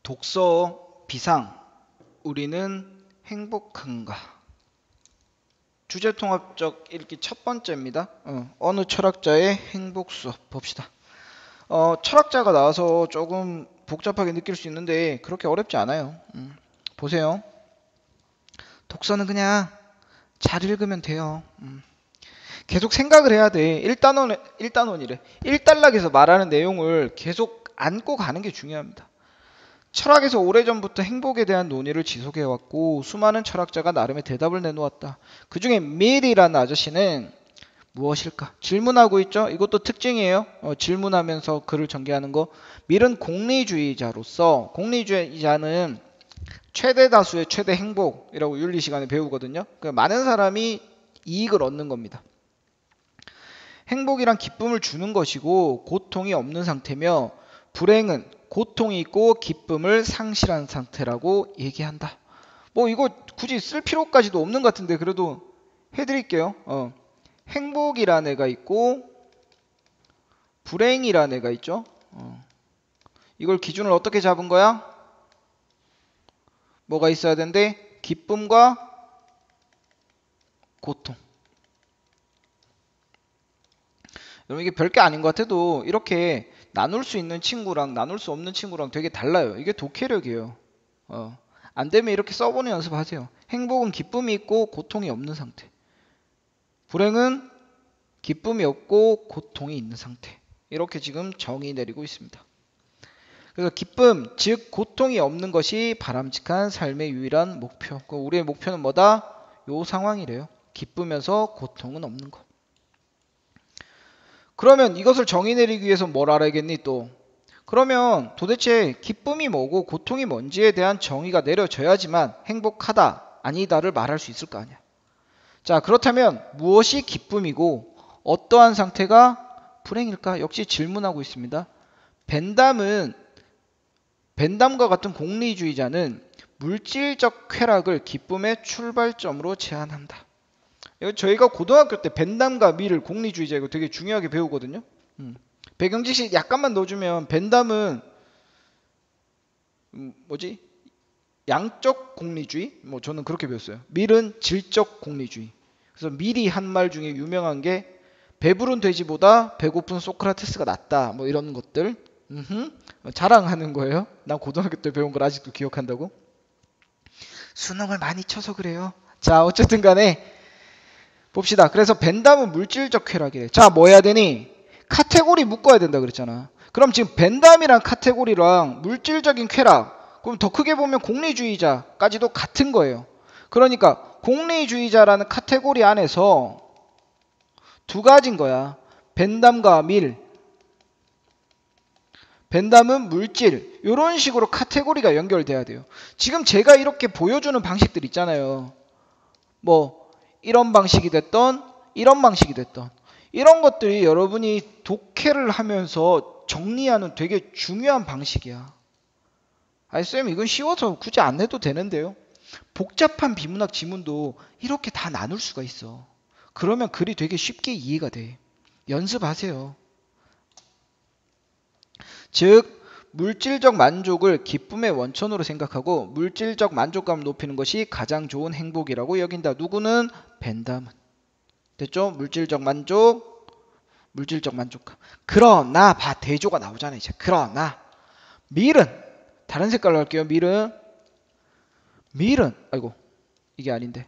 독서 비상 우리는 행복한가? 주제통합적 읽기 첫 번째입니다. 어느 철학자의 행복 수업 봅시다. 철학자가 나와서 조금 복잡하게 느낄 수 있는데 그렇게 어렵지 않아요. 보세요. 독서는 그냥 잘 읽으면 돼요. 계속 생각을 해야 돼. 1단원이래. 1단락에서 말하는 내용을 계속 안고 가는 게 중요합니다. 철학에서 오래전부터 행복에 대한 논의를 지속해왔고 수많은 철학자가 나름의 대답을 내놓았다. 그 중에 밀이라는 아저씨는 무엇일까? 질문하고 있죠. 이것도 특징이에요. 질문하면서 글을 전개하는 거. 밀은 공리주의자로서, 공리주의자는 최대 다수의 최대 행복이라고 윤리 시간에 배우거든요. 그러니까 많은 사람이 이익을 얻는 겁니다. 행복이란 기쁨을 주는 것이고 고통이 없는 상태며 불행은 고통이 있고 기쁨을 상실한 상태라고 얘기한다. 뭐 이거 굳이 쓸 필요까지도 없는 것 같은데 그래도 해드릴게요. 행복이라는 애가 있고 불행이라는 애가 있죠. 이걸 기준을 어떻게 잡은 거야? 뭐가 있어야 되는데 기쁨과 고통. 여러분 이게 별게 아닌 것 같아도 이렇게 나눌 수 있는 친구랑 나눌 수 없는 친구랑 되게 달라요. 이게 독해력이에요. 안 되면 이렇게 써보는 연습하세요. 행복은 기쁨이 있고 고통이 없는 상태. 불행은 기쁨이 없고 고통이 있는 상태. 이렇게 지금 정의 내리고 있습니다. 그래서 기쁨, 즉 고통이 없는 것이 바람직한 삶의 유일한 목표. 우리의 목표는 뭐다? 요 상황이래요. 기쁘면서 고통은 없는 것. 그러면 이것을 정의 내리기 위해서 뭘 알아야겠니 또? 그러면 도대체 기쁨이 뭐고 고통이 뭔지에 대한 정의가 내려져야지만 행복하다, 아니다를 말할 수 있을 거 아니야. 자, 그렇다면 무엇이 기쁨이고 어떠한 상태가 불행일까? 역시 질문하고 있습니다. 벤담과 같은 공리주의자는 물질적 쾌락을 기쁨의 출발점으로 제안한다. 저희가 고등학교 때 벤담과 밀을 공리주의자 이거 되게 중요하게 배우거든요. 배경 지식 약간만 넣어주면 벤담은 뭐지? 양적 공리주의? 뭐 저는 그렇게 배웠어요. 밀은 질적 공리주의. 그래서 밀이 한 말 중에 유명한 게 배부른 돼지보다 배고픈 소크라테스가 낫다. 뭐 이런 것들. 자랑하는 거예요. 난 고등학교 때 배운 걸 아직도 기억한다고. 수능을 많이 쳐서 그래요. 자, 어쨌든 간에 봅시다. 그래서 벤담은 물질적 쾌락이래. 자, 뭐 해야 되니? 카테고리 묶어야 된다 그랬잖아. 그럼 지금 벤담이랑 카테고리랑 물질적인 쾌락, 그럼 더 크게 보면 공리주의자까지도 같은 거예요. 그러니까 공리주의자라는 카테고리 안에서 두 가지인 거야. 벤담과 밀. 벤담은 물질. 이런 식으로 카테고리가 연결돼야 돼요. 지금 제가 이렇게 보여주는 방식들 있잖아요. 뭐 이런 방식이 됐던 이런 방식이 됐던 이런 것들이 여러분이 독해를 하면서 정리하는 되게 중요한 방식이야. 아니 쌤 이건 쉬워서 굳이 안 해도 되는데요. 복잡한 비문학 지문도 이렇게 다 나눌 수가 있어. 그러면 글이 되게 쉽게 이해가 돼. 연습하세요. 즉 물질적 만족을 기쁨의 원천으로 생각하고 물질적 만족감을 높이는 것이 가장 좋은 행복이라고 여긴다. 누구는? 벤담은. 됐죠? 물질적 만족, 물질적 만족감. 그러나 대조가 나오잖아요. 이제. 그러나 밀은 다른 색깔로 할게요. 밀은 아이고 이게 아닌데.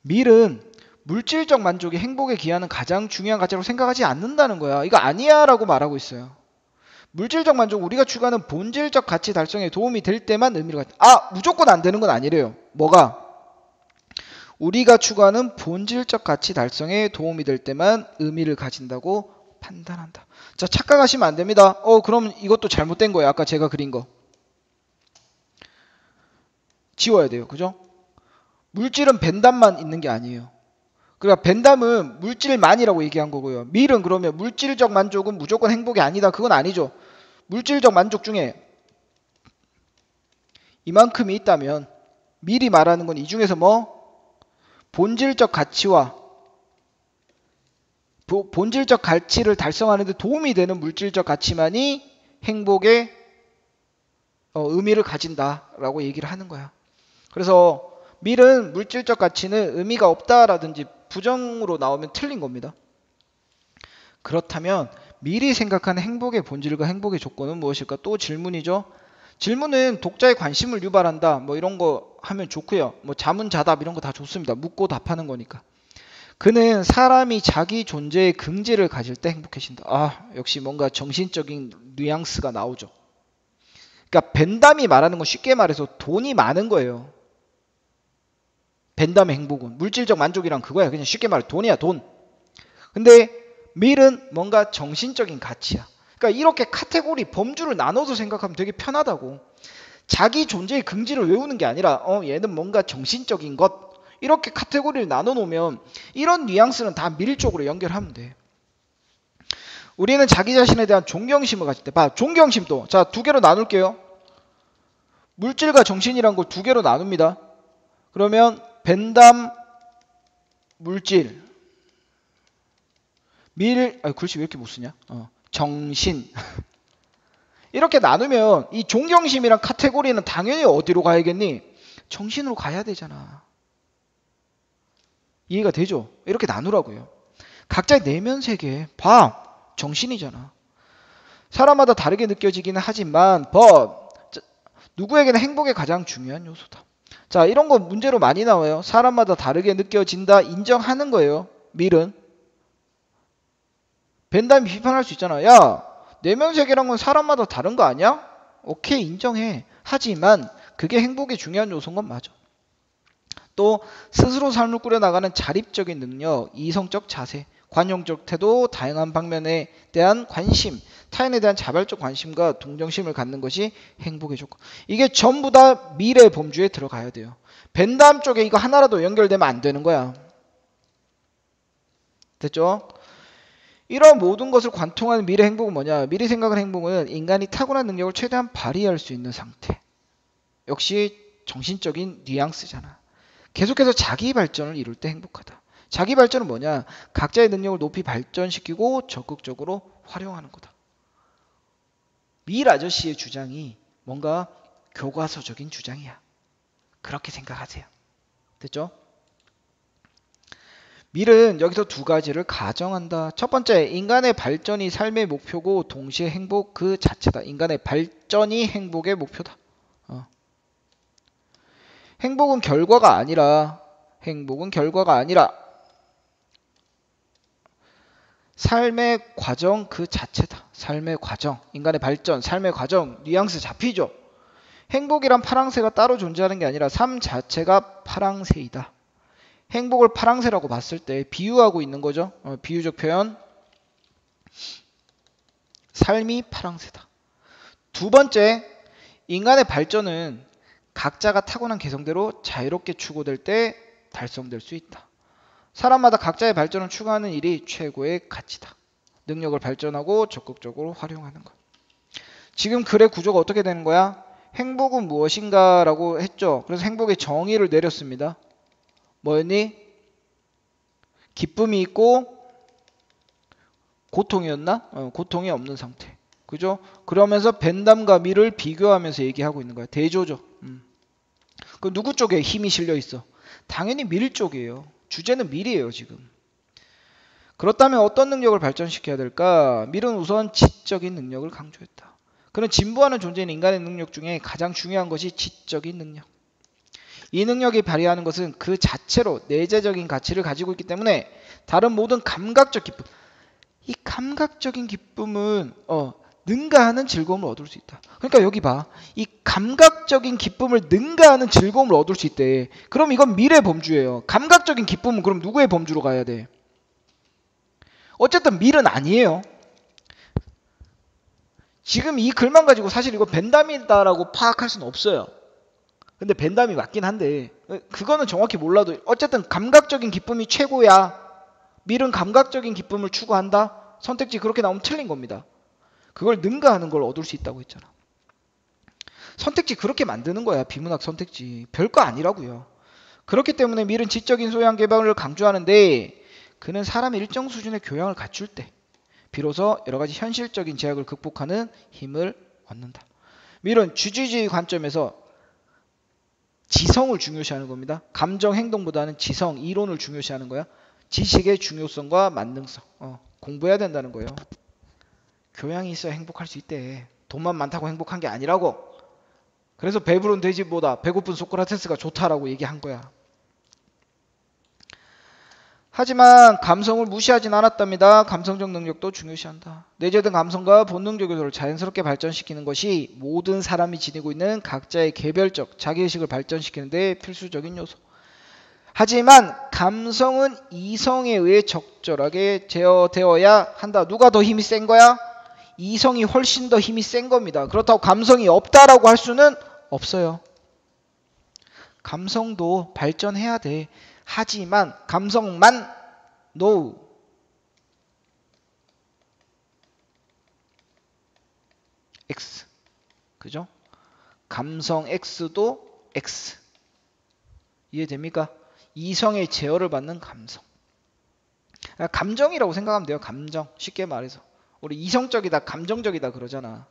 밀은 물질적 만족이 행복에 기하는 가장 중요한 가치라고 생각하지 않는다는 거야. 이거 아니야 라고 말하고 있어요. 물질적 만족, 우리가 추구하는 본질적 가치 달성에 도움이 될 때만 의미를 갖다. 무조건 안 되는 건 아니래요. 뭐가? 우리가 추구하는 본질적 가치 달성에 도움이 될 때만 의미를 가진다고 판단한다. 자, 착각하시면 안 됩니다. 그럼 이것도 잘못된 거예요. 아까 제가 그린 거. 지워야 돼요. 그죠? 물질은 벤담만 있는 게 아니에요. 그러니까 벤담은 물질만이라고 얘기한 거고요. 밀은 그러면 물질적 만족은 무조건 행복이 아니다. 그건 아니죠. 물질적 만족 중에 이만큼이 있다면 밀이 말하는 건 이 중에서 뭐? 본질적 가치와 본질적 가치를 달성하는 데 도움이 되는 물질적 가치만이 행복의 의미를 가진다라고 얘기를 하는 거야. 그래서 밀은 물질적 가치는 의미가 없다라든지 부정으로 나오면 틀린 겁니다. 그렇다면 밀이 생각하는 행복의 본질과 행복의 조건은 무엇일까? 또 질문이죠. 질문은 독자의 관심을 유발한다. 뭐 이런 거 하면 좋고요. 뭐 자문자답 이런 거 다 좋습니다. 묻고 답하는 거니까. 그는 사람이 자기 존재의 긍지를 가질 때 행복해진다. 아, 역시 뭔가 정신적인 뉘앙스가 나오죠. 그러니까 벤담이 말하는 건 쉽게 말해서 돈이 많은 거예요. 벤담의 행복은 물질적 만족이란 그거야. 그냥 쉽게 말해 돈이야, 돈. 근데 밀은 뭔가 정신적인 가치야. 그러니까 이렇게 카테고리 범주를 나눠서 생각하면 되게 편하다고. 자기 존재의 긍지를 외우는 게 아니라 얘는 뭔가 정신적인 것, 이렇게 카테고리를 나눠 놓으면 이런 뉘앙스는 다 밀 쪽으로 연결하면 돼. 우리는 자기 자신에 대한 존경심을 가질 때, 존경심도 자, 두 개로 나눌게요. 물질과 정신이란 걸 두 개로 나눕니다. 그러면 벤담 물질, 글씨 왜 이렇게 못 쓰냐? 정신. 이렇게 나누면 이 존경심이란 카테고리는 당연히 어디로 가야겠니? 정신으로 가야 되잖아. 이해가 되죠? 이렇게 나누라고요. 각자의 내면 세계, 정신이잖아. 사람마다 다르게 느껴지기는 하지만 누구에게는 행복의 가장 중요한 요소다. 자, 이런 거 문제로 많이 나와요. 사람마다 다르게 느껴진다 인정하는 거예요. 밀은. 벤담이 비판할 수 있잖아. 야, 내면 세계란 건 사람마다 다른 거 아니야? 오케이, 인정해. 하지만 그게 행복의 중요한 요소인 건 맞아. 또 스스로 삶을 꾸려나가는 자립적인 능력, 이성적 자세, 관용적 태도, 다양한 방면에 대한 관심, 타인에 대한 자발적 관심과 동정심을 갖는 것이 행복의 조건. 이게 전부 다 밀의 범주에 들어가야 돼요. 벤담 쪽에 이거 하나라도 연결되면 안 되는 거야. 됐죠? 이런 모든 것을 관통하는 밀의 행복은 뭐냐? 밀이 생각하는 행복은 인간이 타고난 능력을 최대한 발휘할 수 있는 상태. 역시 정신적인 뉘앙스잖아. 계속해서 자기 발전을 이룰 때 행복하다. 자기 발전은 뭐냐? 각자의 능력을 높이 발전시키고 적극적으로 활용하는 거다. 밀 아저씨의 주장이 뭔가 교과서적인 주장이야. 그렇게 생각하세요. 됐죠? 밀은 여기서 두 가지를 가정한다. 첫 번째, 인간의 발전이 삶의 목표고 동시에 행복 그 자체다. 인간의 발전이 행복의 목표다. 행복은 결과가 아니라 삶의 과정 그 자체다. 삶의 과정, 인간의 발전, 삶의 과정, 뉘앙스 잡히죠? 행복이란 파랑새가 따로 존재하는 게 아니라 삶 자체가 파랑새이다. 행복을 파랑새라고 봤을 때 비유하고 있는 거죠. 비유적 표현. 삶이 파랑새다. 두 번째, 인간의 발전은 각자가 타고난 개성대로 자유롭게 추구될 때 달성될 수 있다. 사람마다 각자의 발전을 추구하는 일이 최고의 가치다. 능력을 발전하고 적극적으로 활용하는 것. 지금 글의 구조가 어떻게 되는 거야? 행복은 무엇인가 라고 했죠. 그래서 행복의 정의를 내렸습니다. 뭐였니? 기쁨이 있고 고통이었나? 고통이 없는 상태. 그죠? 그러면서 벤담과 밀을 비교하면서 얘기하고 있는 거야. 대조죠. 그 누구 쪽에 힘이 실려 있어? 당연히 밀 쪽이에요. 주제는 밀이에요, 지금. 그렇다면 어떤 능력을 발전시켜야 될까? 밀은 우선 지적인 능력을 강조했다. 그는 진보하는 존재인 인간의 능력 중에 가장 중요한 것이 지적인 능력. 이 능력이 발휘하는 것은 그 자체로 내재적인 가치를 가지고 있기 때문에 다른 모든 감각적 기쁨, 이 감각적인 기쁨은 능가하는 즐거움을 얻을 수 있다. 그러니까 여기 봐. 이 감각적인 기쁨을 능가하는 즐거움을 얻을 수 있대. 그럼 이건 밀의 범주예요. 감각적인 기쁨은 그럼 누구의 범주로 가야 돼? 어쨌든 밀은 아니에요. 지금 이 글만 가지고 사실 이거 벤담이다라고 파악할 수는 없어요. 근데 벤담이 맞긴 한데 그거는 정확히 몰라도 어쨌든 감각적인 기쁨이 최고야. 밀은 감각적인 기쁨을 추구한다. 선택지 그렇게 나오면 틀린 겁니다. 그걸 능가하는 걸 얻을 수 있다고 했잖아. 선택지 그렇게 만드는 거야. 비문학 선택지. 별거 아니라고요. 그렇기 때문에 밀은 지적인 소양 개발을 강조하는데 그는 사람의 일정 수준의 교양을 갖출 때 비로소 여러 가지 현실적인 제약을 극복하는 힘을 얻는다. 밀은 주지주의 관점에서 지성을 중요시하는 겁니다. 감정 행동보다는 지성, 이론을 중요시하는 거야. 지식의 중요성과 만능성. 공부해야 된다는 거예요. 교양이 있어야 행복할 수 있대. 돈만 많다고 행복한 게 아니라고. 그래서 배부른 돼지보다 배고픈 소크라테스가 좋다라고 얘기한 거야. 하지만 감성을 무시하진 않았답니다. 감성적 능력도 중요시한다. 내재된 감성과 본능적 요소를 자연스럽게 발전시키는 것이 모든 사람이 지니고 있는 각자의 개별적 자기의식을 발전시키는 데 필수적인 요소. 하지만 감성은 이성에 의해 적절하게 제어되어야 한다. 누가 더 힘이 센 거야? 이성이 훨씬 더 힘이 센 겁니다. 그렇다고 감성이 없다라고 할 수는 없어요. 감성도 발전해야 돼. 하지만 감성만 no. X. 그죠? 감성 X도 X. 이해됩니까? 이성의 제어를 받는 감성. 감정이라고 생각하면 돼요. 감정. 쉽게 말해서. 우리 이성적이다, 감정적이다 그러잖아.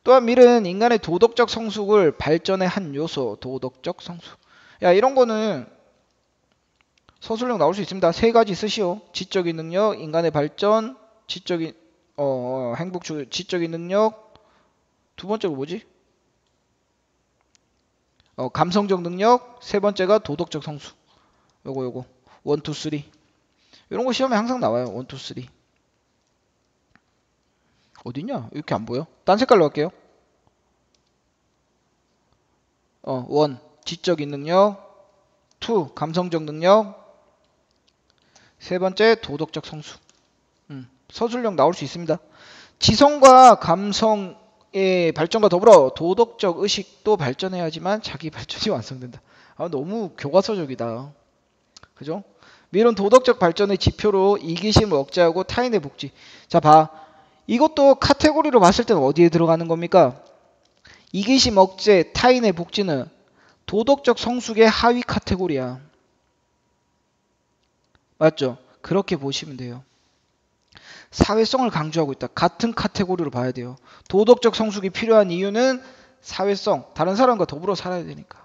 또한 밀은 인간의 도덕적 성숙을 발전의 한 요소. 도덕적 성숙. 야, 이런 거는 서술형 나올 수 있습니다. 세 가지 쓰시오. 지적인 능력, 인간의 발전, 지적인 행복 지적인 능력. 두 번째가 뭐지? 감성적 능력. 세 번째가 도덕적 성숙. 요거 1, 2, 3. 이런 거 시험에 항상 나와요. 1, 2, 3. 어딨냐? 이렇게 안 보여? 딴 색깔로 할게요. 1. 지적인 능력. 2. 감성적 능력. 세 번째 도덕적 성숙. 서술형 나올 수 있습니다. 지성과 감성의 발전과 더불어 도덕적 의식도 발전해야지만 자기 발전이 완성된다. 너무 교과서적이다. 그죠? 이런 도덕적 발전의 지표로 이기심을 억제하고 타인의 복지. 자, 봐. 이것도 카테고리로 봤을 때는 어디에 들어가는 겁니까? 이기심 억제, 타인의 복지는 도덕적 성숙의 하위 카테고리야. 맞죠? 그렇게 보시면 돼요. 사회성을 강조하고 있다. 같은 카테고리로 봐야 돼요. 도덕적 성숙이 필요한 이유는 사회성, 다른 사람과 더불어 살아야 되니까.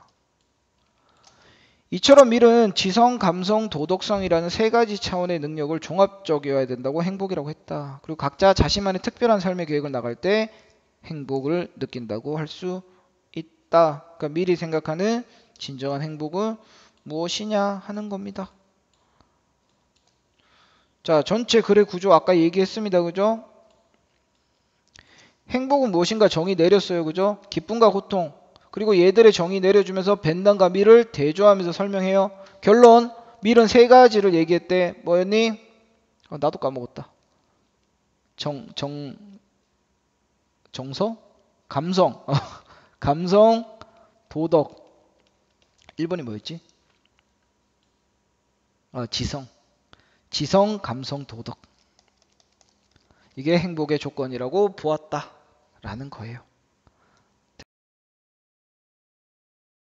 이처럼 밀은 지성, 감성, 도덕성이라는 세 가지 차원의 능력을 종합적이어야 된다고 행복이라고 했다. 그리고 각자 자신만의 특별한 삶의 계획을 나갈 때 행복을 느낀다고 할 수 있다. 그러니까 밀이 생각하는 진정한 행복은 무엇이냐 하는 겁니다. 자, 전체 글의 구조 아까 얘기했습니다. 그죠? 행복은 무엇인가 정의 내렸어요. 그죠? 기쁨과 고통. 그리고 얘들의 정의 내려주면서 벤단과 밀을 대조하면서 설명해요. 결론, 밀은 세 가지를 얘기했대. 뭐였니? 나도 까먹었다. 정서? 감성. 감성, 도덕. 1번이 뭐였지? 지성. 지성, 감성, 도덕. 이게 행복의 조건이라고 보았다라는 거예요.